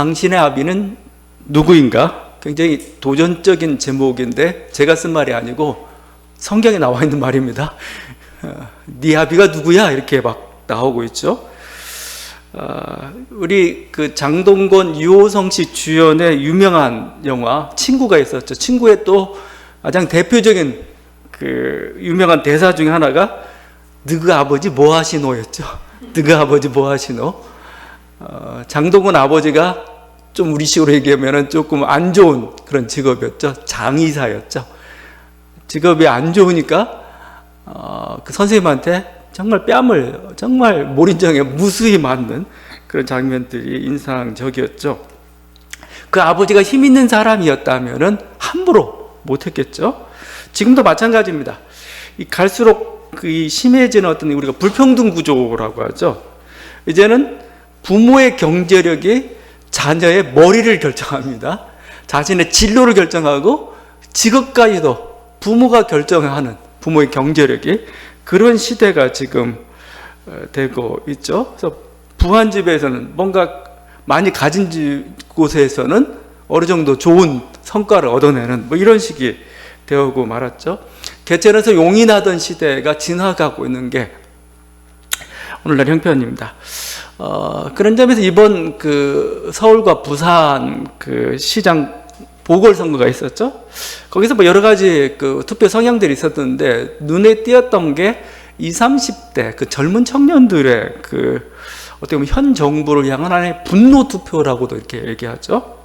당신의 아비는 누구인가? 굉장히 도전적인 제목인데 제가 쓴 말이 아니고 성경에 나와 있는 말입니다. 네 아비가 누구야? 이렇게 막 나오고 있죠. 우리 그 장동건, 유호성 씨 주연의 유명한 영화 친구가 있었죠. 친구의 또 가장 대표적인 그 유명한 대사 중에 하나가 너그 아버지 뭐 하시노였죠. 너그 아버지 뭐 하시노? 장동건 아버지가 좀 우리식으로 얘기하면 조금 안 좋은 그런 직업이었죠. 장의사였죠. 직업이 안 좋으니까 그 선생님한테 정말 뺨을 정말 몰인정에 무수히 맞는 그런 장면들이 인상적이었죠. 그 아버지가 힘 있는 사람이었다면 함부로 못했겠죠. 지금도 마찬가지입니다. 갈수록 그 심해지는 어떤 우리가 불평등 구조라고 하죠. 이제는 부모의 경제력이 자녀의 머리를 결정합니다. 자신의 진로를 결정하고 직업까지도 부모가 결정하는 부모의 경제력이 그런 시대가 지금 되고 있죠. 그래서 부한 집에서는 뭔가 많이 가진 곳에서는 어느 정도 좋은 성과를 얻어내는 뭐 이런 식이 되어오고 말았죠. 개천에서 용이 나던 시대가 지나가고 있는 게 오늘날 형편입니다. 그런 점에서 이번 그 서울과 부산 그 시장 보궐선거가 있었죠. 거기서 뭐 여러 가지 그 투표 성향들이 있었는데 눈에 띄었던 게 20, 30대 그 젊은 청년들의 그 어떻게 보면 현 정부를 향한 하나의 분노 투표라고도 이렇게 얘기하죠.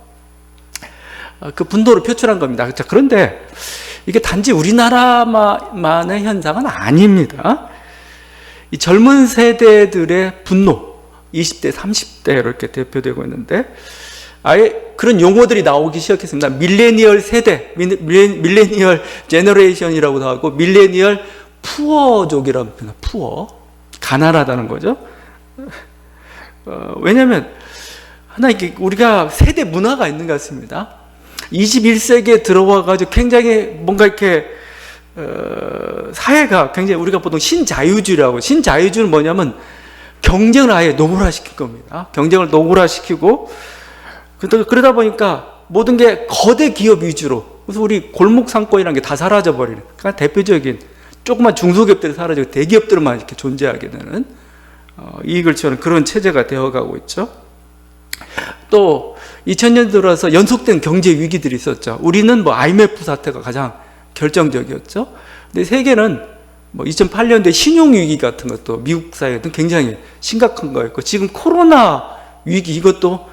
그 분노를 표출한 겁니다. 자, 그런데 이게 단지 우리나라만의 현상은 아닙니다. 이 젊은 세대들의 분노, 20대, 30대 이렇게 대표되고 있는데 아예 그런 용어들이 나오기 시작했습니다. 밀레니얼 세대, 밀레니얼 제너레이션이라고도 하고 밀레니얼 푸어족이라고 표현합니다. 푸어, 가난하다는 거죠. 왜냐하면 하나 이게 우리가 세대 문화가 있는 것 같습니다. 21세기에 들어와가지고 굉장히 뭔가 이렇게 사회가 굉장히 우리가 보통 신자유주의라고, 신자유주의는 뭐냐면 경쟁을 아예 노골화시킨 겁니다. 경쟁을 노골화시키고 그러다 보니까 모든 게 거대 기업 위주로, 그래서 우리 골목 상권이라는 게 다 사라져버리는, 그러니까 대표적인 조그만 중소기업들이 사라지고 대기업들만 이렇게 존재하게 되는 이익을 취하는 그런 체제가 되어가고 있죠. 또 2000년 들어서 연속된 경제 위기들이 있었죠. 우리는 뭐 IMF 사태가 가장 결정적이었죠. 근데 세계는 뭐 2008년도에 신용 위기 같은 것도 미국 사회에도 굉장히 심각한 거였고, 지금 코로나 위기 이것도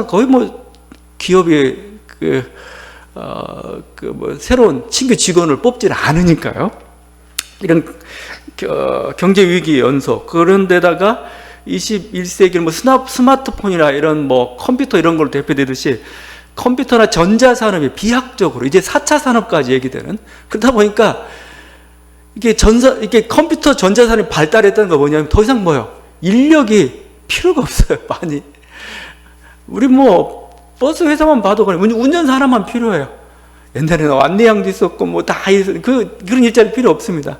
거의 뭐 기업이 뭐 새로운 신규 직원을 뽑지는 않으니까요. 이런 경제 위기 연속, 그런데다가 21세기는 뭐 스마트폰이나 이런 뭐 컴퓨터 이런 걸로 대표되듯이 컴퓨터나 전자산업이 비약적으로 이제 4차 산업까지 얘기되는, 그러다 보니까 이게 컴퓨터 전자산업이 발달했다는 거 뭐냐면 더 이상 뭐요? 인력이 필요가 없어요, 많이. 우리 뭐 버스 회사만 봐도 그래, 운전사 하나만 필요해요. 옛날에는 안내양도 있었고 뭐 다 그런 일자리 필요 없습니다.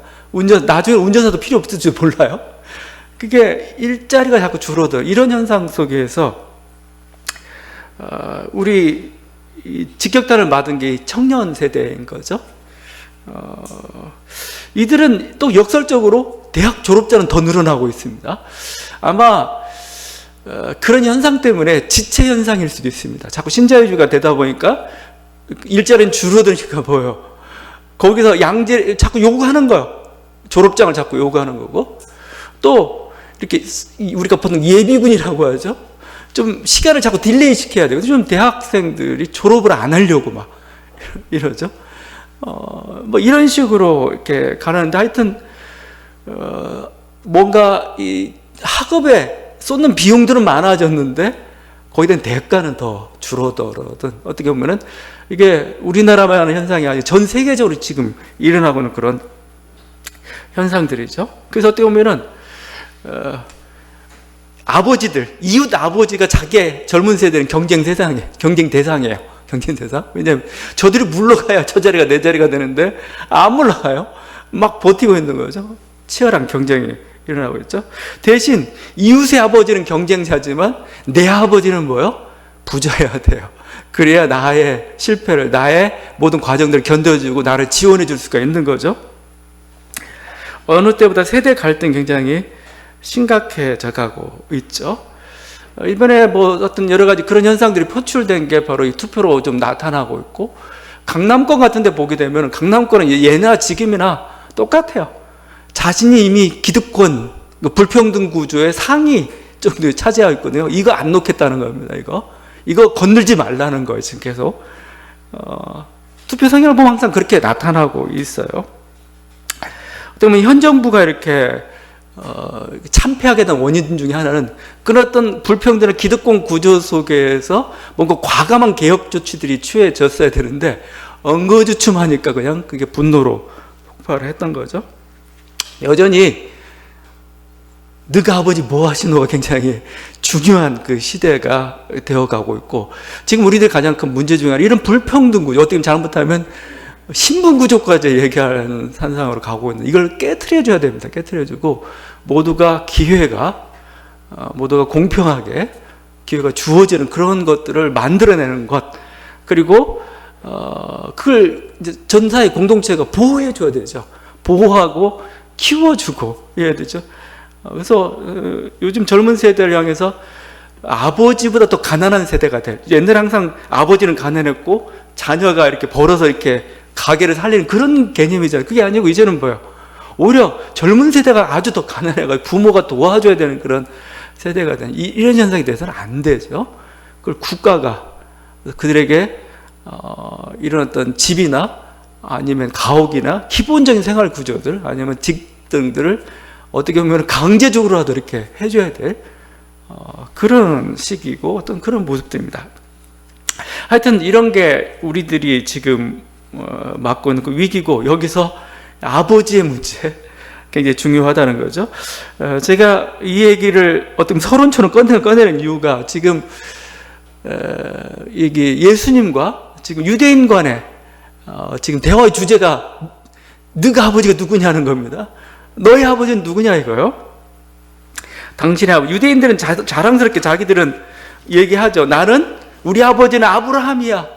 나중에 운전사도 필요 없을지 몰라요. 그게 일자리가 자꾸 줄어들어. 이런 현상 속에서 우리 직격탄을 맞은 게 청년 세대인 거죠. 이들은 또 역설적으로 대학 졸업자는 더 늘어나고 있습니다. 아마 그런 현상 때문에 지체 현상일 수도 있습니다. 자꾸 신자유주의가 되다 보니까 일자리는 줄어드니까 보여요. 거기서 자꾸 요구하는 거예요. 졸업장을 자꾸 요구하는 거고, 또 이렇게 우리가 보통 예비군이라고 하죠. 좀 시간을 자꾸 딜레이 시켜야 돼요. 좀 대학생들이 졸업을 안 하려고 막 이러죠. 뭐 이런 식으로 이렇게 가는데, 하여튼 뭔가 이 학업에 쏟는 비용들은 많아졌는데 거기에 대한 대가는 더 줄어들거든. 어떻게 보면은 이게 우리나라만 하는 현상이 아니고 전 세계적으로 지금 일어나고 있는 그런 현상들이죠. 그래서 어떻게 보면은 아버지들, 이웃 아버지가 자기의 젊은 세대는 경쟁 대상이에요. 경쟁 대상. 왜냐하면 저들이 물러가야 저 자리가 내 자리가 되는데 안 물러가요. 막 버티고 있는 거죠. 치열한 경쟁이 일어나고 있죠. 대신 이웃의 아버지는 경쟁자지만 내 아버지는 뭐요? 부자여야 돼요. 그래야 나의 실패를, 나의 모든 과정들을 견뎌주고 나를 지원해 줄 수가 있는 거죠. 어느 때보다 세대 갈등이 굉장히 심각해져 가고 있죠. 이번에 뭐 어떤 여러 가지 그런 현상들이 표출된 게 바로 이 투표로 좀 나타나고 있고, 강남권 같은 데 보게 되면 강남권은 예나 지금이나 똑같아요. 자신이 이미 기득권, 불평등 구조의 상위 정도에 차지하고 있거든요. 이거 안 놓겠다는 겁니다. 이거 건들지 말라는 거예요. 지금 계속 투표 성향을 보면 항상 그렇게 나타나고 있어요. 어쩌면 현 정부가 이렇게 참패하게 된 원인 중에 하나는 그런 어떤 불평등의 기득권 구조 속에서 뭔가 과감한 개혁 조치들이 취해졌어야 되는데 엉거주춤하니까 그냥 그게 분노로 폭발을 했던 거죠. 여전히 너가 아버지 뭐 하시노가 굉장히 중요한 그 시대가 되어가고 있고, 지금 우리들 가장 큰 문제 중에 하나, 이런 불평등 구조, 어떻게 잘못하면 신분 구조까지 얘기하는 산상으로 가고 있는, 이걸 깨트려줘야 됩니다. 깨트려주고 모두가 공평하게 기회가 주어지는 그런 것들을 만들어내는 것, 그리고 그걸 이제 전사의 공동체가 보호해줘야 되죠. 보호하고 키워주고 해야 되죠. 그래서 요즘 젊은 세대를 향해서 아버지보다 더 가난한 세대가 될, 옛날에 항상 아버지는 가난했고 자녀가 이렇게 벌어서 이렇게 가게를 살리는 그런 개념이잖아요. 그게 아니고 이제는 뭐예요? 오히려 젊은 세대가 아주 더 가난해가지고 부모가 도와줘야 되는 그런 세대가 된, 이런 현상이 돼서는 안 되죠. 그걸 국가가 그들에게 이런 어떤 집이나 아니면 가옥이나 기본적인 생활 구조들, 아니면 직등들을 어떻게 보면 강제적으로라도 이렇게 해줘야 될 그런 시기고 어떤 그런 모습들입니다. 하여튼 이런 게 우리들이 지금 맡고 있는 그 위기고, 여기서 아버지의 문제 굉장히 중요하다는 거죠. 제가 이 얘기를 어떤 서론처럼 꺼내는 이유가, 지금 이게 예수님과 지금 유대인 간의 지금 대화의 주제가 너가 아버지가 누구냐는 겁니다. 너희 아버지는 누구냐 이거요. 당신의 아버지. 유대인들은 자랑스럽게 자기들은 얘기하죠. 나는, 우리 아버지는 아브라함이야.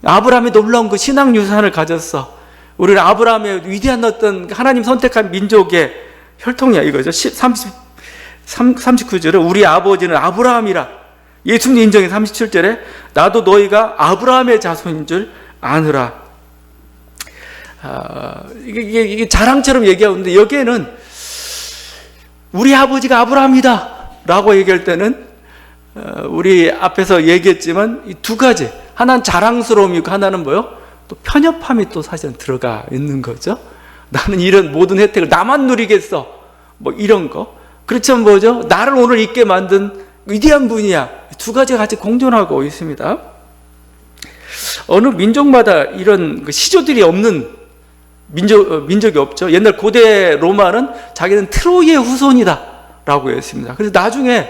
아브라함이 놀라운 그 신앙 유산을 가졌어. 우리는 아브라함의 위대한 어떤 하나님 선택한 민족의 혈통이야 이거죠. 39절에 우리 아버지는 아브라함이라. 예수님 인정해. 37절에 나도 너희가 아브라함의 자손인 줄 아느라. 이게 자랑처럼 얘기하고 있는데, 여기에는 우리 아버지가 아브라함이다 라고 얘기할 때는 우리 앞에서 얘기했지만 이 두 가지, 하나는 자랑스러움이고 하나는 뭐요? 또 편협함이 또 사실은 들어가 있는 거죠. 나는 이런 모든 혜택을 나만 누리겠어, 뭐 이런 거. 그렇지만 뭐죠? 나를 오늘 있게 만든 위대한 분이야. 두 가지가 같이 공존하고 있습니다. 어느 민족마다 이런 시조들이 없는 민족이 없죠. 옛날 고대 로마는 자기는 트로이의 후손이다 라고 했습니다. 그래서 나중에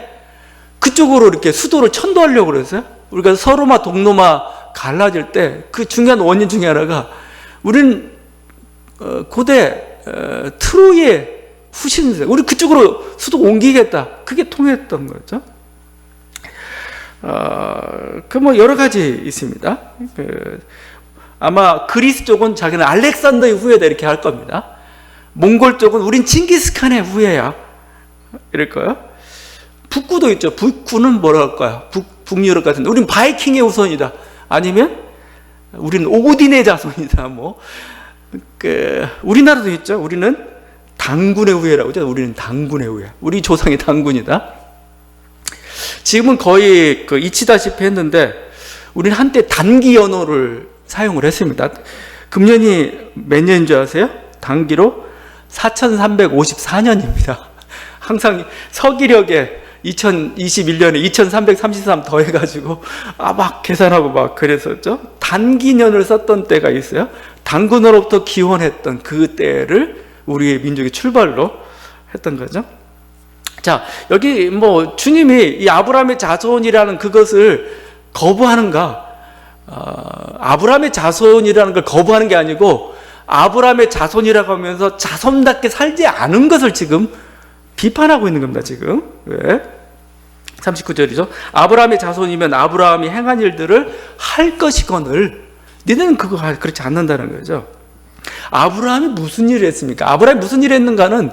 그쪽으로 이렇게 수도를 천도하려고 그랬어요. 우리가 서로마 동로마 갈라질 때 그 중요한 원인 중에 하나가, 우리는 고대 트로이의 후신세, 우리 그쪽으로 수도 옮기겠다, 그게 통했던 거죠. 그 뭐 여러 가지 있습니다. 아마 그리스 쪽은 자기는 알렉산더의 후예다 이렇게 할 겁니다. 몽골 쪽은 우린 칭기스칸의 후예야 이럴 거예요. 북구도 있죠. 북구는 뭐라 할까요? 북유럽 같은데 우린 바이킹의 후손이다. 아니면 우리는 오딘의 자손이다. 뭐 우리나라도 있죠. 우리는 당군의 후예라고 하죠. 우리는 당군의 후예. 우리 조상이 당군이다. 지금은 거의 잊히다시피 했는데, 우리는 한때 단기 연호를 사용을 했습니다. 금년이 몇 년인 줄 아세요? 단기로 4354년입니다. 항상 서기력에 2021년에 2333 더해가지고 막 계산하고 막 그랬었죠. 단기년을 썼던 때가 있어요. 단군으로부터 기원했던 그 때를 우리의 민족의 출발로 했던 거죠. 자, 여기 뭐 주님이 이 아브라함의 자손이라는 그것을 거부하는가? 아브라함의 자손이라는 걸 거부하는 게 아니고, 아브라함의 자손이라고 하면서 자손답게 살지 않은 것을 지금 비판하고 있는 겁니다. 지금 왜? 39절이죠. 아브라함의 자손이면 아브라함이 행한 일들을 할 것이거늘 너희는 그거 그렇지 않는다는 거죠. 아브라함이 무슨 일을 했습니까? 아브라함이 무슨 일을 했는가는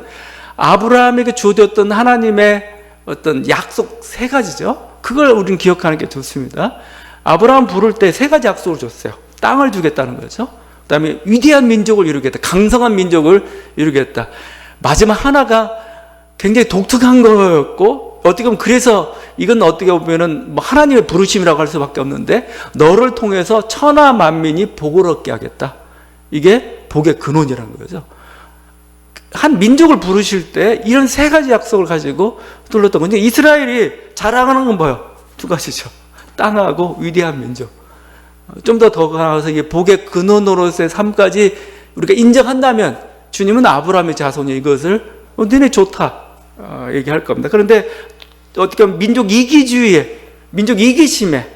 아브라함에게 주어졌던 하나님의 어떤 약속 세 가지죠. 그걸 우리는 기억하는 게 좋습니다. 아브라함 부를 때 세 가지 약속을 줬어요. 땅을 주겠다는 거죠. 그 다음에 위대한 민족을 이루겠다. 강성한 민족을 이루겠다. 마지막 하나가 굉장히 독특한 거였고, 어떻게 보면 그래서 이건 어떻게 보면은 뭐 하나님의 부르심이라고 할 수밖에 없는데, 너를 통해서 천하 만민이 복을 얻게 하겠다. 이게 복의 근원이라는 거죠. 한 민족을 부르실 때 이런 세 가지 약속을 가지고 둘렀던 건데, 이스라엘이 자랑하는 건 뭐예요? 두 가지죠. 땅하고 위대한 민족. 좀 더 나아가서 이게 복의 근원으로서의 삶까지 우리가 인정한다면 주님은 아브라함의 자손이 이것을 너네 좋다 얘기할 겁니다. 그런데 어떻게 보면 민족 이기주의에, 민족 이기심에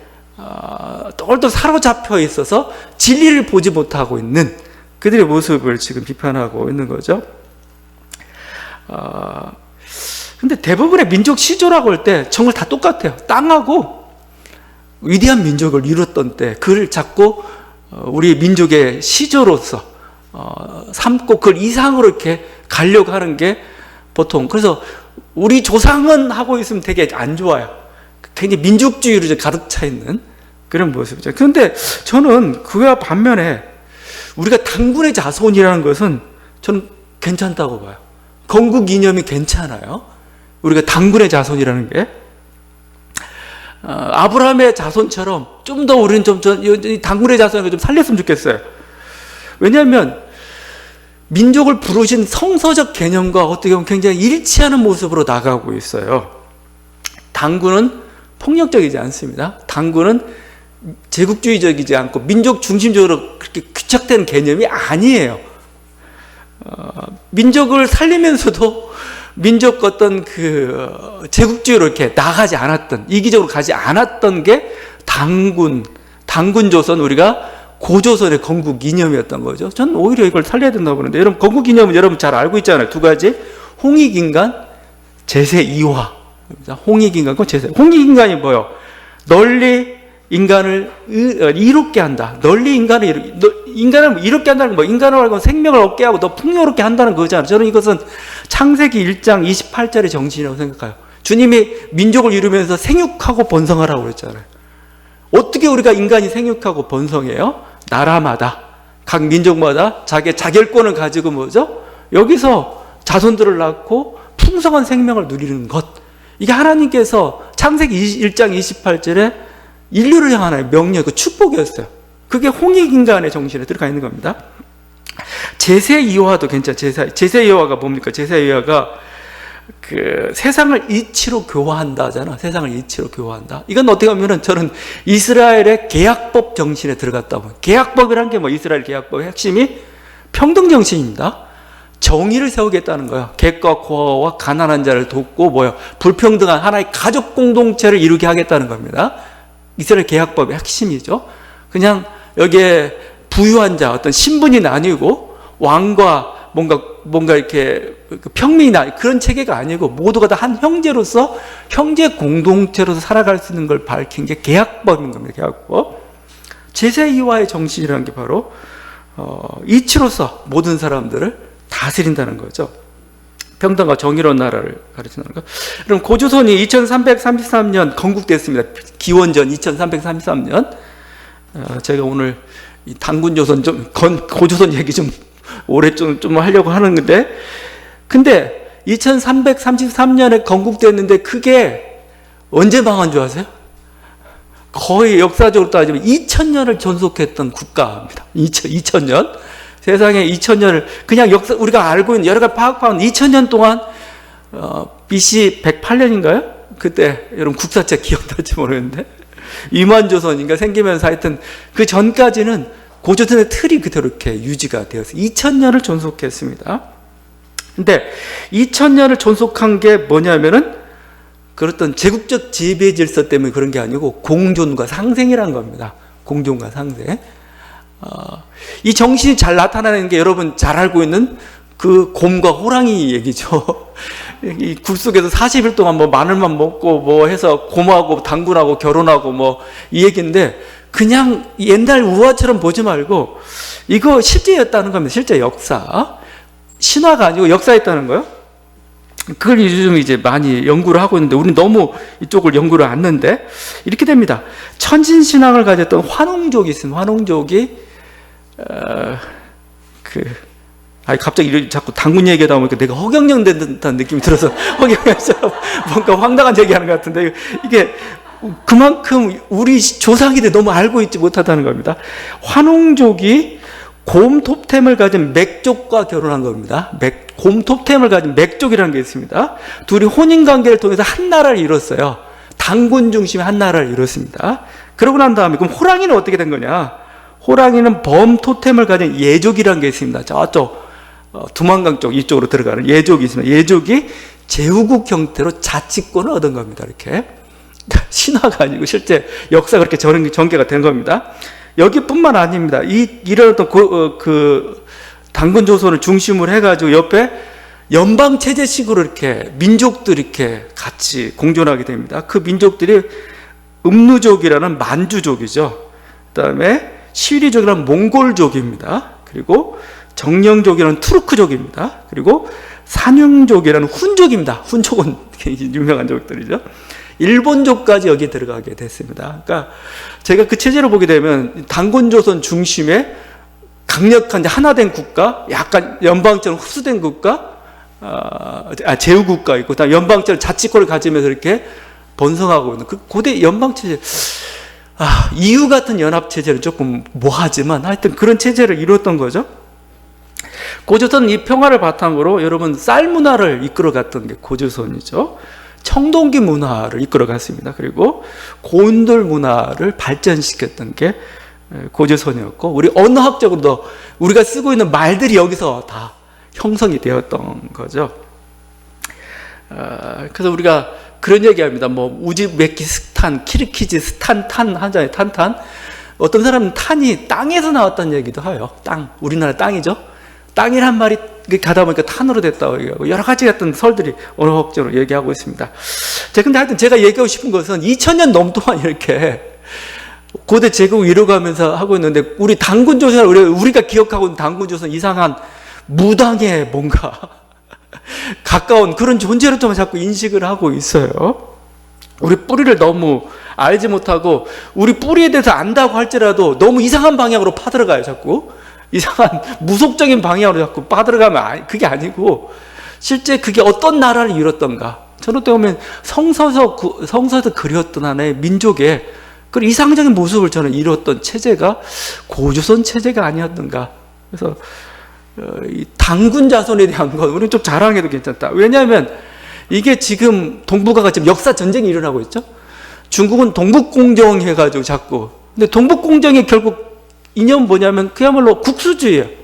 똘똘 사로잡혀 있어서 진리를 보지 못하고 있는 그들의 모습을 지금 비판하고 있는 거죠. 근데 대부분의 민족 시조라고 할 때 정말 다 똑같아요. 땅하고 위대한 민족을 이뤘던 때 그걸 자꾸 우리 민족의 시조로서 삼고 그걸 이상으로 이렇게 가려고 하는 게 보통, 그래서 우리 조상은 하고 있으면 되게 안 좋아요. 굉장히 민족주의로 가득 차 있는 그런 모습이죠. 그런데 저는 그와 반면에 우리가 단군의 자손이라는 것은 저는 괜찮다고 봐요. 건국 이념이 괜찮아요. 우리가 단군의 자손이라는 게 아브라함의 자손처럼 좀 더 우리는 좀 단군의 자손을 좀 살렸으면 좋겠어요. 왜냐하면 민족을 부르신 성서적 개념과 어떻게 보면 굉장히 일치하는 모습으로 나가고 있어요. 단군은 폭력적이지 않습니다. 단군은 제국주의적이지 않고 민족 중심적으로 그렇게 귀착된 개념이 아니에요. 민족을 살리면서도 민족 어떤 그 제국주의로 이렇게 나가지 않았던, 이기적으로 가지 않았던 게 단군 조선, 우리가 고조선의 건국 이념이었던 거죠. 저는 오히려 이걸 살려야 된다고 보는데, 여러분 건국 이념은 여러분 잘 알고 있잖아요. 두 가지, 홍익인간, 제세이화. 홍익인간과 제세. 홍익인간이 뭐예요? 널리 인간을 이롭게 한다. 널리 인간을 이롭게 한다는 건 뭐, 인간을 알고 생명을 얻게 하고 더 풍요롭게 한다는 거잖아요. 저는 이것은 창세기 1장 28절의 정신이라고 생각해요. 주님이 민족을 이루면서 생육하고 번성하라고 그랬잖아요. 어떻게 우리가 인간이 생육하고 번성해요? 나라마다, 각 민족마다 자기의 자결권을 가지고 뭐죠? 여기서 자손들을 낳고 풍성한 생명을 누리는 것. 이게 하나님께서 창세기 1장 28절에 인류를 향한 명령, 그 축복이었어요. 그게 홍익인간의 정신에 들어가 있는 겁니다. 제세이화도 괜찮아요. 제세이화가 뭡니까? 제세이화가 그 세상을 이치로 교화한다잖아. 세상을 이치로 교화한다. 이건 어떻게 보면은 저는 이스라엘의 계약법 정신에 들어갔다고. 계약법이란 게 뭐, 이스라엘 계약법의 핵심이 평등 정신입니다. 정의를 세우겠다는 거예요. 객과 고아와 가난한 자를 돕고 불평등한 하나의 가족 공동체를 이루게 하겠다는 겁니다. 이스라엘 계약법의 핵심이죠. 그냥 여기에 부유한 자, 어떤 신분이 나뉘고 왕과 뭔가 이렇게 평민이 그런 체계가 아니고 모두가 다 한 형제로서 형제 공동체로서 살아갈 수 있는 걸 밝힌 게 계약법인 겁니다. 계약법. 제세이화의 정신이라는 게 바로 이치로서 모든 사람들을 다스린다는 거죠. 평등과 정의로운 나라를 가르치는 거. 그럼 고조선이 2333년 건국됐습니다. 기원전 2333년. 제가 오늘 이 단군조선 고조선 얘기 좀 오래 좀 하려고 하는 건데, 근데 2333년에 건국됐는데 그게 언제 망한 줄 아세요? 거의 역사적으로 따지면 2000년을 존속했던 국가입니다. 2000년. 세상에 2000년을 그냥 우리가 알고 있는 여러 가지 파악하는 2000년 동안 BC 108년인가요? 그때 여러분 국사책 기억날지 모르겠는데 위만조선인가 생기면서 하여튼 그 전까지는 고조선의 틀이 그대로 이렇게 유지가 되었어요. 2000년을 존속했습니다. 근데 2000년을 존속한 게 뭐냐면은 그렇던 제국적 지배 질서 때문에 그런 게 아니고 공존과 상생이라는 겁니다. 공존과 상생. 이 정신이 잘 나타나는 게 여러분 잘 알고 있는 그 곰과 호랑이 얘기죠. 이 굴속에서 40일 동안 뭐 마늘만 먹고 뭐 해서 곰하고 당군하고 결혼하고 뭐 이 얘기인데, 그냥 옛날 우화처럼 보지 말고 이거 실제였다는 겁니다. 실제 역사. 신화가 아니고 역사였다는 거예요. 그걸 요즘 이제 많이 연구를 하고 있는데, 우리는 너무 이쪽을 연구를 안 하는데, 이렇게 됩니다. 천신신앙을 가졌던 환웅족이 있습니다. 환웅족이, 갑자기 자꾸 당군 얘기하다 보니까 내가 허경영 된다는 느낌이 들어서, 허경영처럼 뭔가 황당한 얘기하는 것 같은데, 이게 그만큼 우리 조상들이 너무 알고 있지 못하다는 겁니다. 환웅족이 곰톱템을 가진 맥족과 결혼한 겁니다. 곰톱템을 가진 맥족이라는 게 있습니다. 둘이 혼인관계를 통해서 한 나라를 이뤘어요. 당군 중심의 한 나라를 이뤘습니다. 그러고 난 다음에, 그럼 호랑이는 어떻게 된 거냐? 호랑이는 범토템을 가진 예족이라는 게 있습니다. 저쪽 두만강 쪽 이쪽으로 들어가는 예족이 있습니다. 예족이 제후국 형태로 자치권을 얻은 겁니다. 이렇게 신화가 아니고 실제 역사가 그렇게 전개가 된 겁니다. 여기뿐만 아닙니다. 이런 그 당군 조선을 중심으로 해가지고 옆에 연방 체제식으로 이렇게 민족들이 이렇게 같이 공존하게 됩니다. 그 민족들이 음루족이라는 만주족이죠. 그다음에 시리족이라는 몽골족입니다. 그리고 정령족이라는 투르크족입니다. 그리고 산융족이라는 훈족입니다. 훈족은 유명한 족들이죠. 일본족까지 여기 들어가게 됐습니다. 그러니까 제가 그 체제를 보게 되면 당군조선 중심의 강력한 하나된 국가, 약간 연방처럼 흡수된 국가, 제후국가 있고, 다음 연방처럼 자치권을 가지면서 이렇게 번성하고 있는 그 고대 연방체제, EU 같은 연합체제는 조금 뭐하지만 하여튼 그런 체제를 이루었던 거죠. 고조선은 이 평화를 바탕으로 여러분 쌀 문화를 이끌어갔던 게 고조선이죠. 청동기 문화를 이끌어갔습니다. 그리고 고운돌 문화를 발전시켰던 게 고조선이었고, 우리 언어학적으로도 우리가 쓰고 있는 말들이 여기서 다 형성이 되었던 거죠. 그래서 우리가 그런 얘기합니다. 뭐 우즈베키스탄, 키르기즈스탄 탄 하잖아요. 탄. 어떤 사람은 탄이 땅에서 나왔다는 얘기도 해요. 땅, 우리나라 땅이죠. 땅이란 말이 가다 보니까 탄으로 됐다고 얘기하고, 여러 가지 같은 설들이 언어학적으로 얘기하고 있습니다. 근데 하여튼 제가 얘기하고 싶은 것은 2000년 넘동안 이렇게 고대 제국을 이뤄가면서 하고 있는데, 우리 당군조선, 우리가 기억하고 있는 당군조선 이상한 무당의 뭔가 가까운 그런 존재로 좀 자꾸 인식을 하고 있어요. 우리 뿌리를 너무 알지 못하고, 우리 뿌리에 대해서 안다고 할지라도 너무 이상한 방향으로 파들어가요. 자꾸 이상한 무속적인 방향으로 자꾸 빠들어가면 그게 아니고, 실제 그게 어떤 나라를 이뤘던가, 저는 때 보면 성서에서 그렸던 하나의 민족의 그 이상적인 모습을 저는 이뤘던 체제가 고조선 체제가 아니었던가. 그래서 이 당군 자손에 대한 건 우리는 좀 자랑해도 괜찮다. 왜냐하면 이게 지금 동북아가 지금 역사 전쟁이 일어나고 있죠. 중국은 동북공정 해가지고 자꾸, 근데 동북공정이 결국 이념은 뭐냐면 그야말로 국수주의예요.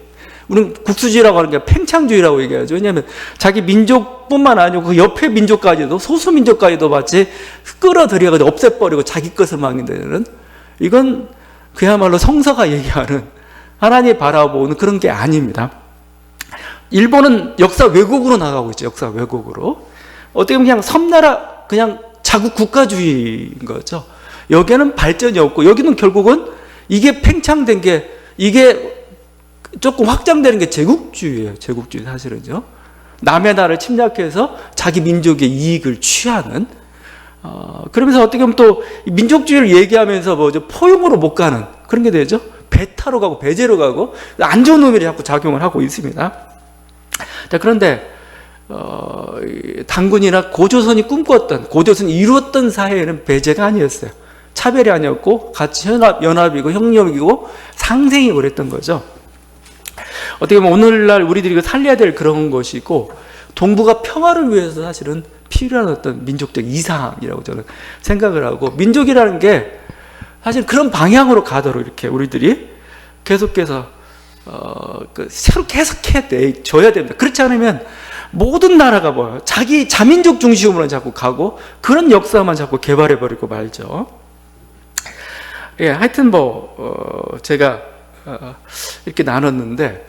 우리는 국수주의라고 하는 게 팽창주의라고 얘기하죠. 왜냐하면 자기 민족뿐만 아니고 그 옆에 민족까지도, 소수민족까지도 마치 끌어들여가지고 없애버리고 자기 것을 망인다는, 이건 그야말로 성서가 얘기하는, 하나님이 바라보는 그런 게 아닙니다. 일본은 역사 왜곡으로 나가고 있죠. 역사 왜곡으로. 어떻게 보면 그냥 섬나라, 그냥 자국 국가주의인 거죠. 여기는 발전이 없고, 여기는 결국은 이게 팽창된 게, 이게 조금 확장되는 게 제국주의예요. 제국주의 사실은요. 남의 나라를 침략해서 자기 민족의 이익을 취하는, 그러면서 어떻게 보면 또 민족주의를 얘기하면서 포용으로 못 가는 그런 게 되죠. 배타로 가고 배제로 가고 안 좋은 의미를 자꾸 작용을 하고 있습니다. 자, 그런데 당군이나 고조선이 꿈꿨던, 고조선이 이루었던 사회는 배제가 아니었어요. 차별이 아니었고 같이 연합이고 협력이고 상생이 그랬던 거죠. 어떻게 보면 오늘날 우리들이 살려야 될 그런 것이고, 동북아 평화를 위해서 사실은 필요한 어떤 민족적 이상이라고 저는 생각을 하고, 민족이라는 게 사실 그런 방향으로 가도록 이렇게 우리들이 계속해서 새로 계속해 줘야 됩니다. 그렇지 않으면 모든 나라가 뭐예요? 자기 자민족 중심으로 자꾸 가고, 그런 역사만 자꾸 개발해 버리고 말죠. 예, 하여튼 제가 이렇게 나눴는데,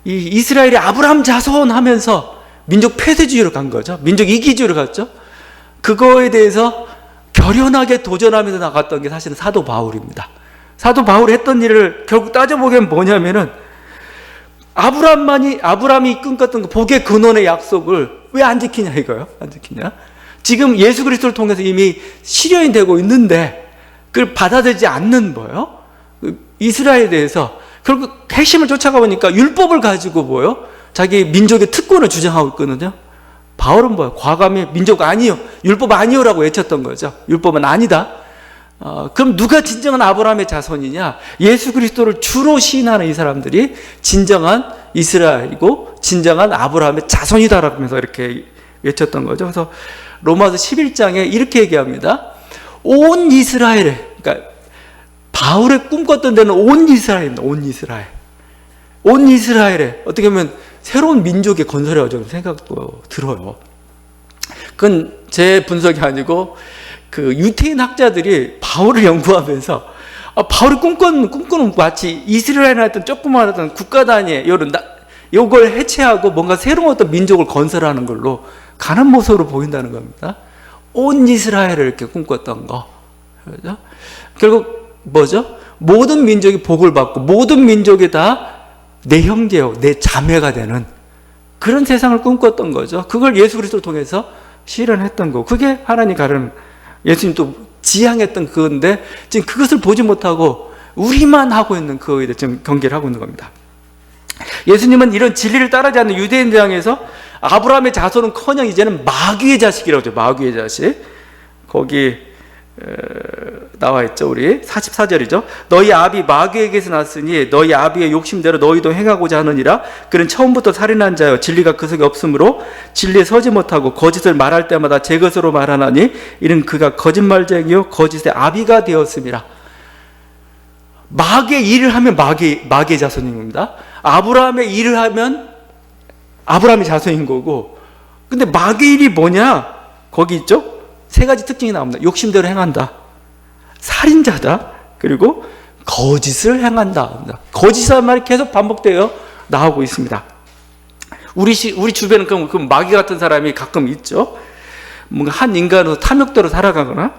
이 이스라엘이 아브라함 자손 하면서 민족 폐쇄주의로 간 거죠. 민족 이기주의로 갔죠. 그거에 대해서 결연하게 도전하면서 나갔던 게 사실은 사도 바울입니다. 사도 바울이 했던 일을 결국 따져보면 뭐냐면은 아브라함이 끊겼던 그 복의 근원의 약속을 왜 안 지키냐 이거요. 안 지키냐. 지금 예수 그리스도를 통해서 이미 실현이 되고 있는데 그걸 받아들이지 않는 뭐예요? 이스라엘에 대해서 결국 핵심을 쫓아가 보니까 율법을 가지고 뭐예요? 자기 민족의 특권을 주장하고 있거든요. 바울은 뭐예요? 과감히 민족 아니요, 율법 아니요라고 외쳤던 거죠. 율법은 아니다. 그럼 누가 진정한 아브라함의 자손이냐? 예수 그리스도를 주로 시인하는 이 사람들이 진정한 이스라엘이고 진정한 아브라함의 자손이다라고 하면서 이렇게 외쳤던 거죠. 그래서 로마서 11장에 이렇게 얘기합니다. 온 이스라엘에, 그러니까 바울의 꿈꿨던 데는 온 이스라엘입니다. 온 이스라엘. 온 이스라엘에 어떻게 보면 새로운 민족의 건설의 어정 생각도 들어요. 그건 제 분석이 아니고 그 유태인 학자들이 바울을 연구하면서 바울이 꿈꾸는 마치 이스라엘에 했던 조그마한 국가 단위의 요걸 해체하고 뭔가 새로운 어떤 민족을 건설하는 걸로 가는 모습으로 보인다는 겁니다. 온 이스라엘을 이렇게 꿈꿨던 거. 그렇죠? 결국 뭐죠? 모든 민족이 복을 받고 모든 민족이 다 내 형제요, 내 자매가 되는 그런 세상을 꿈꿨던 거죠. 그걸 예수 그리스도를 통해서 실현했던 거. 그게 하나님 가르는 예수님 또 지향했던 그건데 지금 그것을 보지 못하고 우리만 하고 있는 그거에 대해 지금 경계를 하고 있는 겁니다. 예수님은 이런 진리를 따르지 않는 유대인들 향해서 아브라함의 자손은커녕 이제는 마귀의 자식이라고 하죠. 마귀의 자식. 거기 나와 있죠. 우리 44절이죠. 너희 아비 마귀에게서 났으니 너희 아비의 욕심대로 너희도 행하고자 하느니라. 그는 처음부터 살인한 자여 진리가 그 속에 없으므로 진리에 서지 못하고 거짓을 말할 때마다 제 것으로 말하나니 이는 그가 거짓말쟁이요 거짓의 아비가 되었음이라. 마귀의 일을 하면 마귀의 자손인 겁니다. 아브라함의 일을 하면 아브라함의 자손인 거고, 근데 마귀의 일이 뭐냐? 거기 있죠? 세 가지 특징이 나옵니다. 욕심대로 행한다, 살인자다, 그리고 거짓을 행한다. 거짓이라는 말이 계속 반복되어 나오고 있습니다. 우리 주변은 그 마귀 같은 사람이 가끔 있죠. 뭔가 한 인간으로 탐욕대로 살아가거나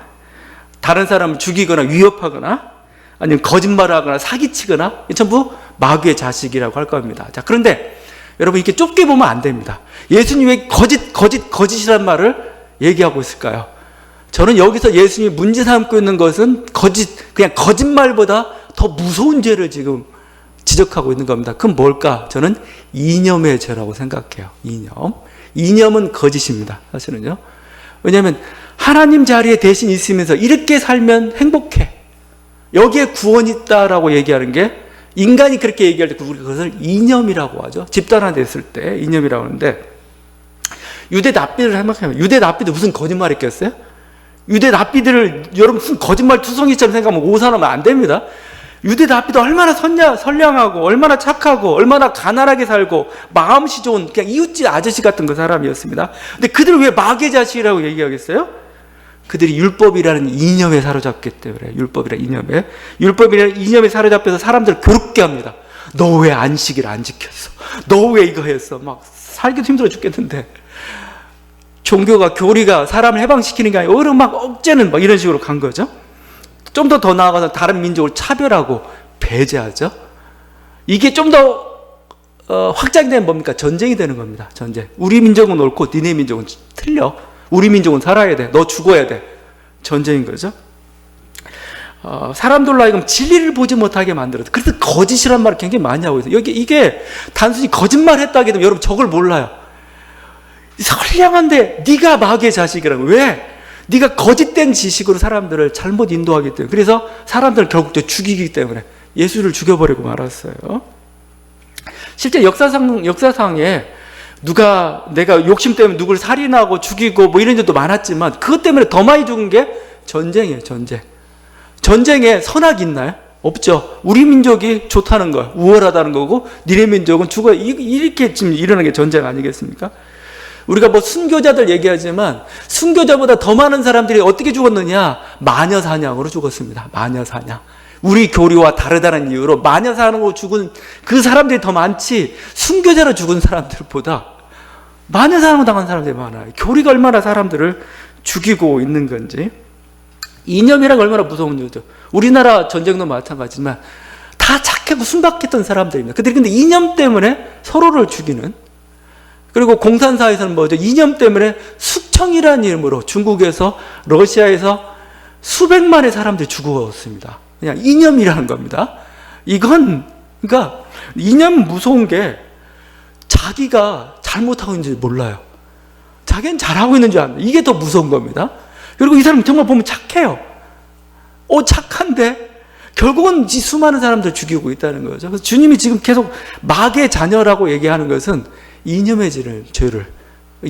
다른 사람을 죽이거나 위협하거나 아니면 거짓말을 하거나 사기치거나 전부 마귀의 자식이라고 할 겁니다. 자, 그런데 여러분 이렇게 좁게 보면 안 됩니다. 예수님이 왜 거짓이란 말을 얘기하고 있을까요? 저는 여기서 예수님이 문제 삼고 있는 것은 그냥 거짓말보다 더 무서운 죄를 지금 지적하고 있는 겁니다. 그건 뭘까? 저는 이념의 죄라고 생각해요. 이념은 거짓입니다. 사실은요. 왜냐하면 하나님 자리에 대신 있으면서 이렇게 살면 행복해, 여기에 구원이 있다라고 얘기하는 게, 인간이 그렇게 얘기할 때 우리가 그것을 이념이라고 하죠. 집단화됐을 때 이념이라고 하는데, 유대 납비를 생각하면 유대 납비들 무슨 거짓말 했겠어요? 유대 납비들을 여러분 무슨 거짓말 투성이처럼 생각하면 오산하면 안 됩니다. 유대 납비도 얼마나 선량하고 얼마나 착하고 얼마나 가난하게 살고 마음씨 좋은 그냥 이웃집 아저씨 같은 그 사람이었습니다. 근데 그들을 왜 마귀의 자식이라고 얘기하겠어요? 그들이 율법이라는 이념에 사로잡기 때문에. 율법이라는 이념에 사로잡혀서 사람들을 괴롭게 합니다. 너 왜 안식일 안 지켰어? 너 왜 이거 했어? 막 살기도 힘들어 죽겠는데. 종교가, 교리가 사람을 해방시키는 게 아니라 오히려 막 억제는 막 이런 식으로 간 거죠. 좀 더 나아가서 다른 민족을 차별하고 배제하죠. 이게 좀 더 확장이 되면 뭡니까? 전쟁이 되는 겁니다. 전쟁. 우리 민족은 옳고 니네 민족은 틀려. 우리 민족은 살아야 돼. 너 죽어야 돼. 전쟁인 거죠. 사람들로 하여금 진리를 보지 못하게 만들어서, 그래서 거짓이란 말을 굉장히 많이 하고 있어요. 이게 단순히 거짓말 했다고 해도 여러분 저걸 몰라요. 선량한데 네가 마귀의 자식이라고. 왜? 네가 거짓된 지식으로 사람들을 잘못 인도하기 때문에. 그래서 사람들을 결국 죽이기 때문에 예수를 죽여버리고 말았어요. 실제 역사상에 내가 욕심 때문에 누구를 살인하고 죽이고 뭐 이런 일도 많았지만 그것 때문에 더 많이 죽은 게 전쟁이에요. 전쟁에 선악이 있나요? 없죠. 우리 민족이 좋다는 거야, 우월하다는 거고, 니네 민족은 죽어야, 이렇게 지금 일어나는 게 전쟁 아니겠습니까? 우리가 뭐 순교자들 얘기하지만 순교자보다 더 많은 사람들이 어떻게 죽었느냐? 마녀 사냥으로 죽었습니다. 마녀 사냥. 우리 교리와 다르다는 이유로 마녀 사냥으로 죽은 그 사람들이 더 많지, 순교자로 죽은 사람들보다 많은 사람을 당한 사람들이 많아요. 교리가 얼마나 사람들을 죽이고 있는 건지. 이념이란 얼마나 무서운 거죠. 우리나라 전쟁도 마찬가지지만 다 착하고 순박했던 사람들입니다. 그들이 근데 이념 때문에 서로를 죽이는, 그리고 공산사에서는 뭐죠? 이념 때문에 숙청이라는 이름으로 중국에서, 러시아에서 수백만의 사람들이 죽었습니다. 그냥 이념이라는 겁니다. 이건, 그러니까 이념 무서운 게 자기가 잘못하고 있는지 몰라요. 자기는 잘하고 있는 줄 압니다. 이게 더 무서운 겁니다. 그리고 이 사람 정말 보면 착해요. 착한데 결국은 이 수많은 사람들 죽이고 있다는 거죠. 그래서 주님이 지금 계속 마귀의 자녀라고 얘기하는 것은 이념의 죄를,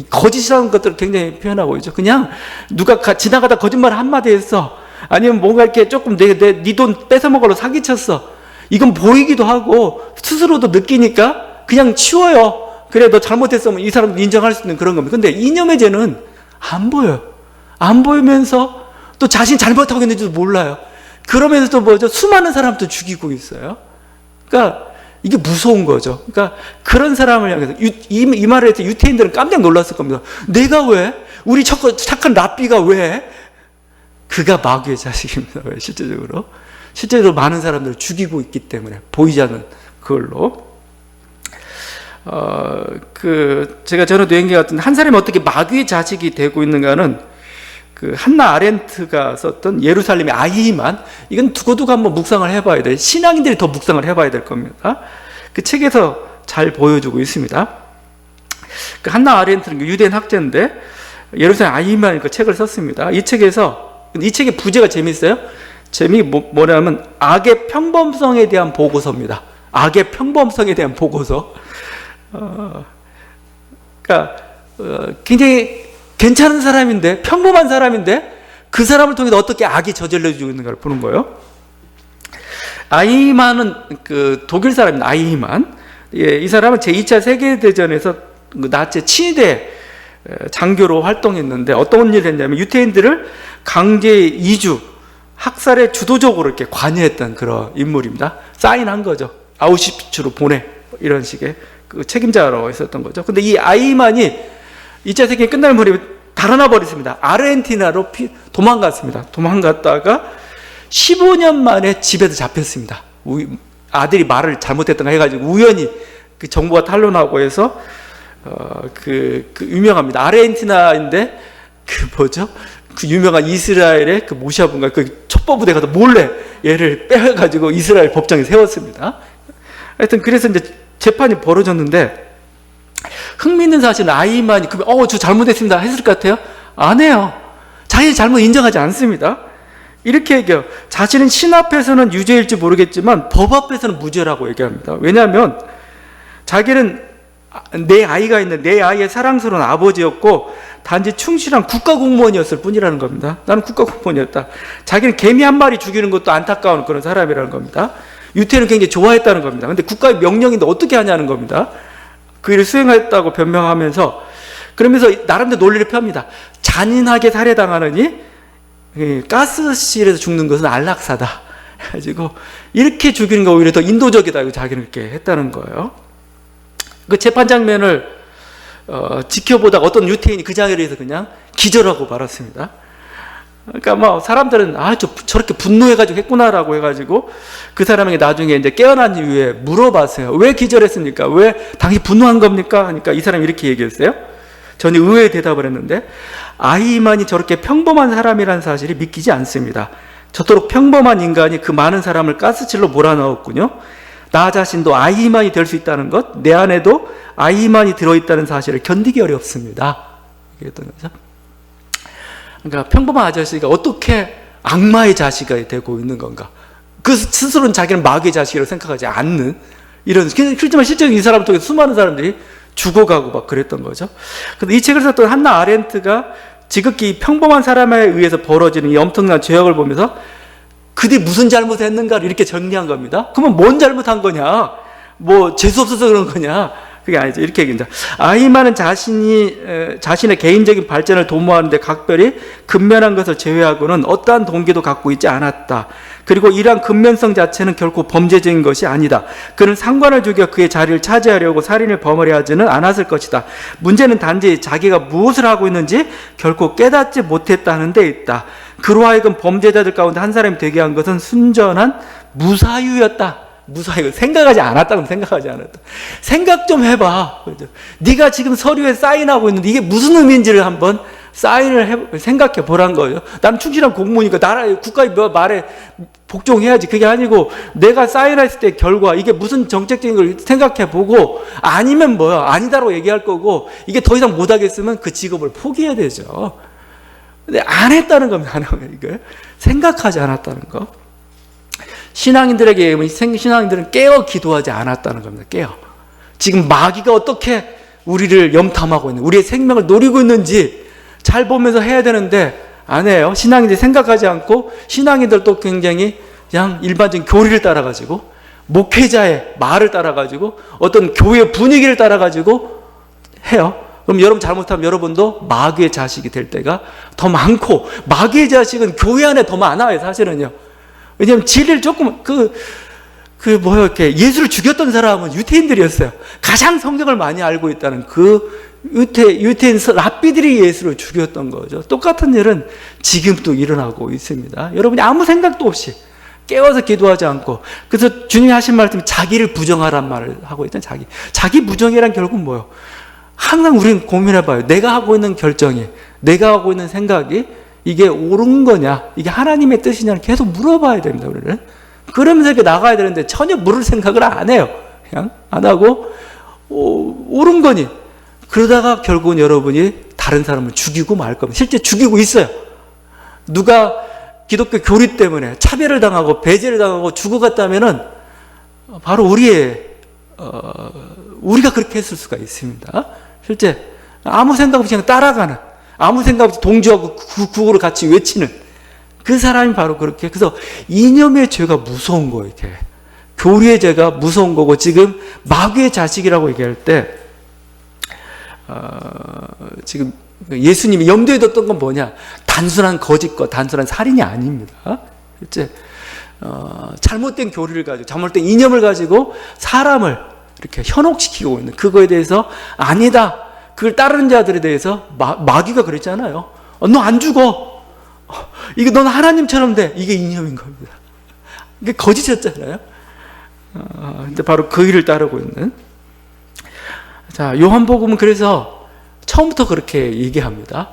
거짓이라는 것들을 굉장히 표현하고 있죠. 그냥 누가 지나가다 거짓말 한마디 했어, 아니면 뭔가 이렇게 조금 네 돈 뺏어 먹으러 사기쳤어, 이건 보이기도 하고 스스로도 느끼니까 그냥 치워요. 그래, 너 잘못했으면 이 사람 인정할 수 있는 그런 겁니다. 근데 이념의 죄는 안 보여요. 안 보이면서 또 자신이 잘못하고 있는지도 몰라요. 그러면서 또 뭐죠? 수많은 사람도 죽이고 있어요. 그러니까 이게 무서운 거죠. 그러니까 그런 사람을 향해서 이 말을 해서 유태인들은 깜짝 놀랐을 겁니다. 내가 왜? 우리 착한 랍비가 왜? 그가 마귀의 자식입니다. 왜? 실제적으로 많은 사람들을 죽이고 있기 때문에, 보이지 않는 그걸로. 제가 전에도 얘기했던 한 사람이 어떻게 마귀의 자식이 되고 있는가는 한나 아렌트가 썼던 예루살렘의 아이만, 이건 두고두고 한번 묵상을 해봐야 돼요. 신앙인들이 더 묵상을 해봐야 될 겁니다. 그 책에서 잘 보여주고 있습니다. 한나 아렌트는 유대인 학자인데 예루살렘 아이만 그 책을 썼습니다. 이 책의 부제가 재밌어요. 뭐냐면 악의 평범성에 대한 보고서입니다. 악의 평범성에 대한 보고서. 그러니까 굉장히 괜찮은 사람인데, 평범한 사람인데 그 사람을 통해서 어떻게 악이 저질러지고 있는가를 보는 거예요. 아이만은 독일 사람입니다. 아이만. 이 사람은 제2차 세계대전에서 나치 친위대 장교로 활동했는데 어떤 일을 했냐면 유태인들을 강제 이주, 학살에 주도적으로 이렇게 관여했던 그런 인물입니다. 사인한 거죠. 아우슈비츠로 보내, 이런 식의 책임자로 있었던 거죠. 근데 이 아이만이 2차 세계가 끝날 무렵에 달아나 버렸습니다. 아르헨티나로 도망갔습니다. 도망갔다가 15년 만에 집에서 잡혔습니다. 아들이 말을 잘못했던가 해가지고 우연히 그 정보가 탄로나고 해서 유명합니다. 아르헨티나인데 그 유명한 이스라엘의 그 모샤분가 그 첩보부대 가서 몰래 얘를 빼가지고 이스라엘 법정에 세웠습니다. 하여튼 그래서 이제 재판이 벌어졌는데, 흥미있는 사실은 아이만이 저 잘못했습니다 했을 것 같아요? 안 해요. 자기 잘못 인정하지 않습니다. 이렇게 얘기해요. 자신은 신 앞에서는 유죄일지 모르겠지만 법 앞에서는 무죄라고 얘기합니다. 왜냐하면 자기는 내 아이가 있는 내 아이의 사랑스러운 아버지였고 단지 충실한 국가공무원이었을 뿐이라는 겁니다. 나는 국가공무원이었다. 자기는 개미 한 마리 죽이는 것도 안타까운 그런 사람이라는 겁니다. 유태인을 굉장히 좋아했다는 겁니다. 근데 국가의 명령인데 어떻게 하냐는 겁니다. 그 일을 수행했다고 변명하면서, 그러면서 나름대로 논리를 펴니다. 잔인하게 살해당하느니 가스실에서 죽는 것은 안락사다 해가지고 이렇게 죽이는 거 오히려 더 인도적이다, 자기는 그렇게 했다는 거예요. 그 재판 장면을 지켜보다가 어떤 유태인이 그 자리에서 그냥 기절하고 말았습니다. 그러니까 사람들은 저렇게 분노해가지고 했구나라고 해가지고 그 사람에게 나중에 이제 깨어난 이후에 물어봤어요. 왜 기절했습니까? 왜 당신 분노한 겁니까? 하니까 이 사람이 이렇게 얘기했어요. 저는 의외의 대답을 했는데, 아이만이 저렇게 평범한 사람이라는 사실이 믿기지 않습니다. 저토록 평범한 인간이 그 많은 사람을 가스실로 몰아넣었군요. 나 자신도 아이만이 될 수 있다는 것, 내 안에도 아이만이 들어있다는 사실을 견디기 어렵습니다. 얘기했던 거죠. 그러니까 평범한 아저씨가 어떻게 악마의 자식이 되고 있는 건가? 그 스스로는 자기는 마귀의 자식이라고 생각하지 않는 이런. 그렇지만 실제로 이 사람을 통해 수많은 사람들이 죽어가고 막 그랬던 거죠. 근데 이 책을 썼던 한나 아렌트가 지극히 평범한 사람에 의해서 벌어지는 이 엄청난 죄악을 보면서 그들이 무슨 잘못했는가를 이렇게 정리한 겁니다. 그러면 뭔 잘못한 거냐? 재수 없어서 그런 거냐? 그게 아니죠. 이렇게 얘기합니다. 아히만은 자신의 개인적인 발전을 도모하는데 각별히 근면한 것을 제외하고는 어떠한 동기도 갖고 있지 않았다. 그리고 이러한 근면성 자체는 결코 범죄적인 것이 아니다. 그는 상관을 죽여 그의 자리를 차지하려고 살인을 범하려 하지는 않았을 것이다. 문제는 단지 자기가 무엇을 하고 있는지 결코 깨닫지 못했다는 데 있다. 그로 하여금 범죄자들 가운데 한 사람이 되게 한 것은 순전한 무사유였다. 무사유, 생각하지 않았다면 생각하지 않았다. 생각 좀 해봐. 그죠? 네가 지금 서류에 사인하고 있는데 이게 무슨 의미인지를 한번 생각해 보란 거예요. 나는 충실한 공무원이니까 나라의 국가의 말에 복종해야지. 그게 아니고 내가 사인했을 때 결과 이게 무슨 정책적인 걸 생각해 보고 아니면 뭐야 아니다라고 얘기할 거고 이게 더 이상 못하겠으면 그 직업을 포기해야 되죠. 근데 안 했다는 겁니다. 이거 생각하지 않았다는 거. 신앙인들에게 신앙인들은 깨어 기도하지 않았다는 겁니다. 깨어. 지금 마귀가 어떻게 우리를 염탐하고 있는, 우리의 생명을 노리고 있는지 잘 보면서 해야 되는데 안 해요. 신앙인들이 생각하지 않고 신앙인들도 굉장히 그냥 일반적인 교리를 따라가지고 목회자의 말을 따라가지고 어떤 교회 분위기를 따라가지고 해요. 그럼 여러분 잘못하면 여러분도 마귀의 자식이 될 때가 더 많고 마귀의 자식은 교회 안에 더 많아요. 사실은요. 왜냐하면 진리를 조금 이렇게 예수를 죽였던 사람은 유태인들이었어요. 가장 성경을 많이 알고 있다는 유태인 랍비들이 예수를 죽였던 거죠. 똑같은 일은 지금도 일어나고 있습니다. 여러분이 아무 생각도 없이 깨워서 기도하지 않고, 그래서 주님이 하신 말씀이 자기를 부정하란 말을 하고 있잖아요. 자기 부정이란 결국 뭐예요? 항상 우리는 고민해봐요. 내가 하고 있는 결정이, 내가 하고 있는 생각이 이게 옳은 거냐, 이게 하나님의 뜻이냐를 계속 물어봐야 됩니다. 우리는 그러면서 이렇게 나가야 되는데 전혀 물을 생각을 안 해요. 그냥 안 하고 옳은 거니, 그러다가 결국은 여러분이 다른 사람을 죽이고 말 겁니다. 실제 죽이고 있어요. 누가 기독교 교리 때문에 차별을 당하고 배제를 당하고 죽어갔다면은 바로 우리가 그렇게 했을 수가 있습니다. 실제 아무 생각 없이 그냥 따라가는, 아무 생각 없이 동조하고 구호를 같이 외치는 그 사람이 바로 그렇게. 그래서 이념의 죄가 무서운 거예요. 이렇게 교리의 죄가 무서운 거고, 지금 마귀의 자식이라고 얘기할 때 지금 예수님이 염두에 뒀던 건 뭐냐? 단순한 거짓과 단순한 살인이 아닙니다. 실제 잘못된 교리를 가지고, 잘못된 이념을 가지고 사람을 이렇게 현혹시키고 있는, 그거에 대해서 아니다, 그걸 따르는 자들에 대해서 마귀가 그랬잖아요. 너 안 죽어. 이게 넌 하나님처럼 돼. 이게 이념인 겁니다. 이게 거짓이었잖아요. 근데 바로 그 일을 따르고 있는. 자, 요한복음은 그래서 처음부터 그렇게 얘기합니다.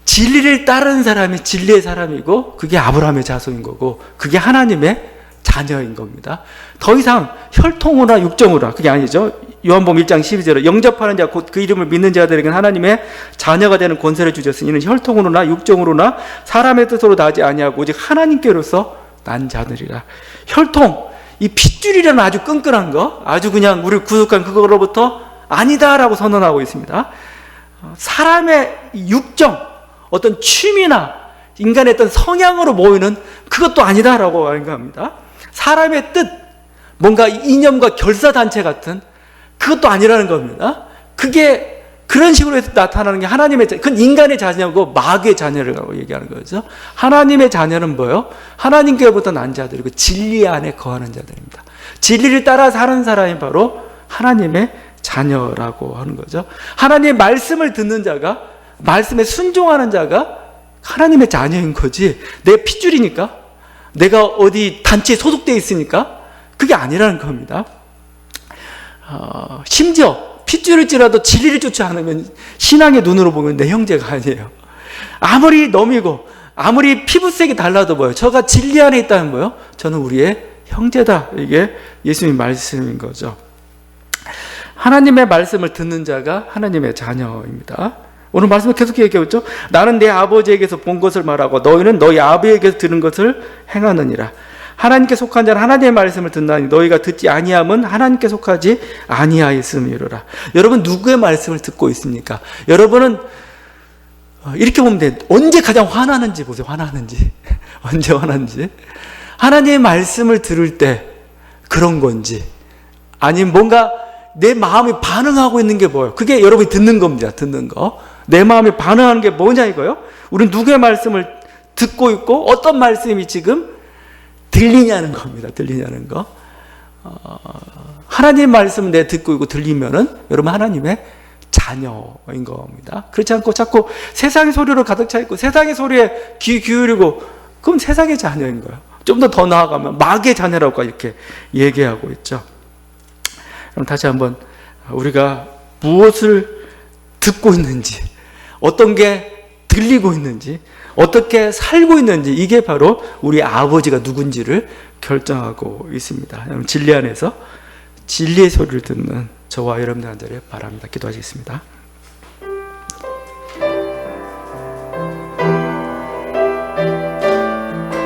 진리를 따르는 사람이 진리의 사람이고, 그게 아브라함의 자손인 거고, 그게 하나님의 자녀인 겁니다. 더 이상 혈통으로나 육정으로나 그게 아니죠. 요한복음 1장 12절에 영접하는 자 곧 그 이름을 믿는 자들에게는 하나님의 자녀가 되는 권세를 주셨으니 이는 혈통으로나 육정으로나 사람의 뜻으로 나지 아니하고 오직 하나님께로서 난 자들이라. 혈통, 이 핏줄이라는 아주 끈끈한 거, 아주 그냥 우리 구속한 그거로부터 아니다라고 선언하고 있습니다. 사람의 육정, 어떤 취미나 인간의 어떤 성향으로 모이는 그것도 아니다라고 말합니다. 사람의 뜻, 뭔가 이념과 결사단체 같은 그것도 아니라는 겁니다. 그게 그런 식으로 해서 나타나는 게 하나님의 그건 인간의 자녀고 마귀의 자녀라고 얘기하는 거죠. 하나님의 자녀는 뭐예요? 하나님께로부터 난 자들이고 진리 안에 거하는 자들입니다. 진리를 따라 사는 사람이 바로 하나님의 자녀라고 하는 거죠. 하나님의 말씀을 듣는 자가, 말씀에 순종하는 자가 하나님의 자녀인 거지, 내 핏줄이니까, 내가 어디 단체에 소속되어 있으니까 그게 아니라는 겁니다. 심지어 핏줄일지라도 진리를 쫓지 않으면 신앙의 눈으로 보면 내 형제가 아니에요. 아무리 놈이고 아무리 피부색이 달라도 뭐예요? 저가 진리 안에 있다면 뭐예요? 저는 우리의 형제다. 이게 예수님 말씀인 거죠. 하나님의 말씀을 듣는 자가 하나님의 자녀입니다. 오늘 말씀을 계속 얘기하죠. 나는 내 아버지에게서 본 것을 말하고 너희는 너희 아버지에게서 들은 것을 행하느니라. 하나님께 속한 자는 하나님의 말씀을 듣나니 너희가 듣지 아니함은 하나님께 속하지 아니하였음이로라. 여러분 누구의 말씀을 듣고 있습니까? 여러분은 이렇게 보면 돼. 언제 가장 화나는지 보세요. 화나는지. 언제 화나는지. 하나님의 말씀을 들을 때 그런 건지, 아니면 뭔가 내 마음이 반응하고 있는 게 뭐예요? 그게 여러분이 듣는 겁니다. 듣는 거. 내 마음이 반응하는 게 뭐냐 이거요? 우리는 누구의 말씀을 듣고 있고 어떤 말씀이 지금 들리냐는 겁니다. 들리냐는 거. 하나님 말씀 내 듣고 있고 들리면은 여러분 하나님의 자녀인 겁니다. 그렇지 않고 자꾸 세상의 소리로 가득 차 있고 세상의 소리에 귀 기울이고 그럼 세상의 자녀인 거예요. 좀 더 나아가면 마귀의 자녀라고 이렇게 얘기하고 있죠. 그럼 다시 한번 우리가 무엇을 듣고 있는지, 어떤 게 들리고 있는지, 어떻게 살고 있는지 이게 바로 우리 아버지가 누군지를 결정하고 있습니다. 진리 안에서 진리의 소리를 듣는 저와 여러분들 되기를 바랍니다. 기도하시겠습니다.